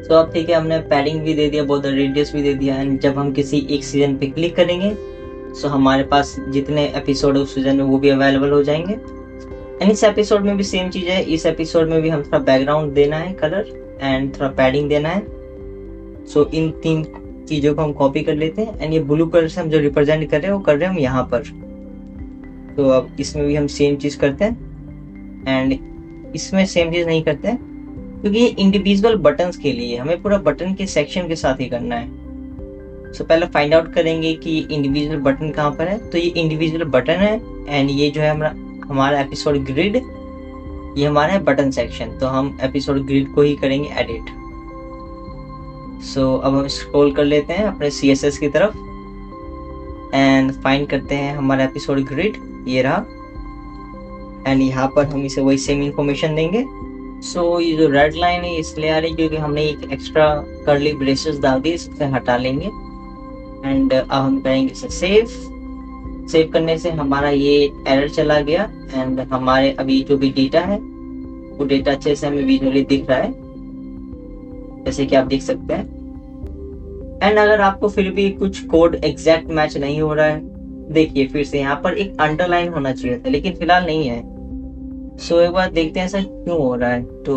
तो अब ठीक है, हमने पैडिंग भी दे दिया, बॉर्डर रेडियस भी दे दिया एंड जब हम किसी एक सीजन पे क्लिक करेंगे सो हमारे पास जितने एपिसोड उस सीजन में वो भी अवेलेबल हो जाएंगे। एंड इस एपिसोड में भी सेम चीज है, इस एपिसोड में भी हम थोड़ा बैकग्राउंड देना है कलर एंड थोड़ा पैडिंग देना है। सो इन 3 चीजों को हम कॉपी कर लेते हैं एंड ये ब्लू कलर से हम जो रिप्रेजेंट कर रहे हैं वो कर रहे हैं हम यहाँ पर। तो अब इसमें भी हम सेम चीज करते हैं एंड इसमें सेम चीज नहीं करते हैं क्योंकि ये इंडिविजुअल बटन्स के लिए हमें पूरा बटन के सेक्शन के साथ ही करना है। सो पहले फाइंड आउट करेंगे कि इंडिविजुअल बटन कहाँ पर है। तो ये इंडिविजुअल बटन है एंड ये जो है हमारा एपिसोड ग्रिड, ये हमारा है बटन सेक्शन। तो हम एपिसोड ग्रिड को ही करेंगे एडिट। सो अब हम स्क्रॉल कर लेते हैं अपने CSS की तरफ एंड फाइंड करते हैं हमारा एपिसोड ग्रिड, ये रहा। एंड यहाँ पर हम इसे वही सेम इंफॉर्मेशन देंगे। सो ये जो रेड लाइन है इसलिए आ रही क्योंकि हमने एक एक्स्ट्रा कर्ली ब्रेसेस डाल दी, इसे हटा लेंगे एंड अब हम करेंगे इसे सेव करने से हमारा ये एरर चला गया एंड हमारे अभी जो भी डेटा है वो डेटा अच्छे से हमें विजुअली दिख रहा है जैसे कि आप देख सकते हैं। एंड अगर आपको फिर भी कुछ कोड एग्जैक्ट मैच नहीं हो रहा है, देखिए फिर से यहाँ पर एक अंडरलाइन होना चाहिए था लेकिन फिलहाल नहीं है। सो एक बार देखते हैं ऐसा क्यों हो रहा है। तो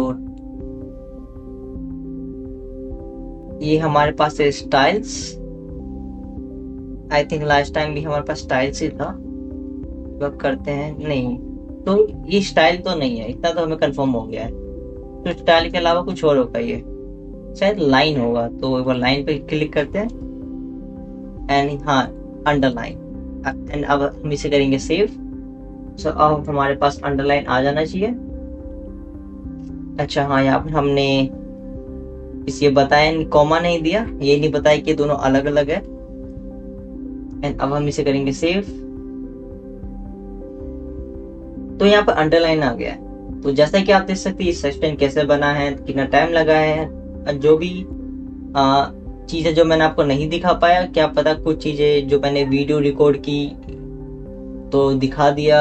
ये हमारे पास है styles, I think last time भी हमारे पास स्टाइल्स ही था। वर्क करते हैं, नहीं तो ये स्टाइल तो नहीं है, इतना तो हमें कंफर्म हो गया है। तो स्टाइल के अलावा कुछ और होगा, ये शायद लाइन होगा। तो एक बार लाइन पे क्लिक करते हैं एंड हाँ अंडरलाइन एंड अब हम इसे करेंगे सेव। सो अब हमारे पास अंडरलाइन आ जाना चाहिए। अच्छा हाँ, यहाँ पर हमने इसे बताया कॉमा नहीं दिया, ये नहीं बताया कि दोनों अलग अलग है। एंड अब हम इसे करेंगे सेव। तो यहाँ पर अंडरलाइन आ गया है। तो जैसा कि आप देख सकते हैं इस सेक्शन कैसे बना है, कितना टाइम लगा है, जो भी चीजें जो मैंने आपको नहीं दिखा पाया, क्या पता कुछ चीजें जो मैंने वीडियो रिकॉर्ड की तो दिखा दिया,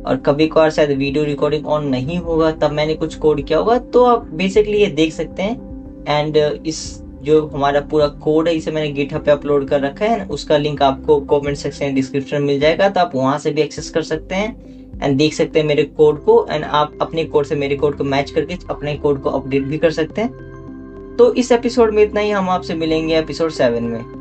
और कभी कभार शायद वीडियो रिकॉर्डिंग ऑन नहीं होगा तब मैंने कुछ कोड किया होगा। तो आप बेसिकली ये देख सकते हैं एंड इस जो हमारा पूरा कोड है इसे मैंने गिटहब पे अपलोड कर रखा है, उसका लिंक आपको कमेंट सेक्शन डिस्क्रिप्शन में मिल जाएगा, तो आप वहां से भी एक्सेस कर सकते हैं एंड देख सकते हैं मेरे कोड को, एंड आप अपने कोड से मेरे कोड को मैच करके अपने कोड को अपडेट भी कर सकते हैं। तो इस एपिसोड में इतना ही, हम आपसे मिलेंगे एपिसोड 7 में।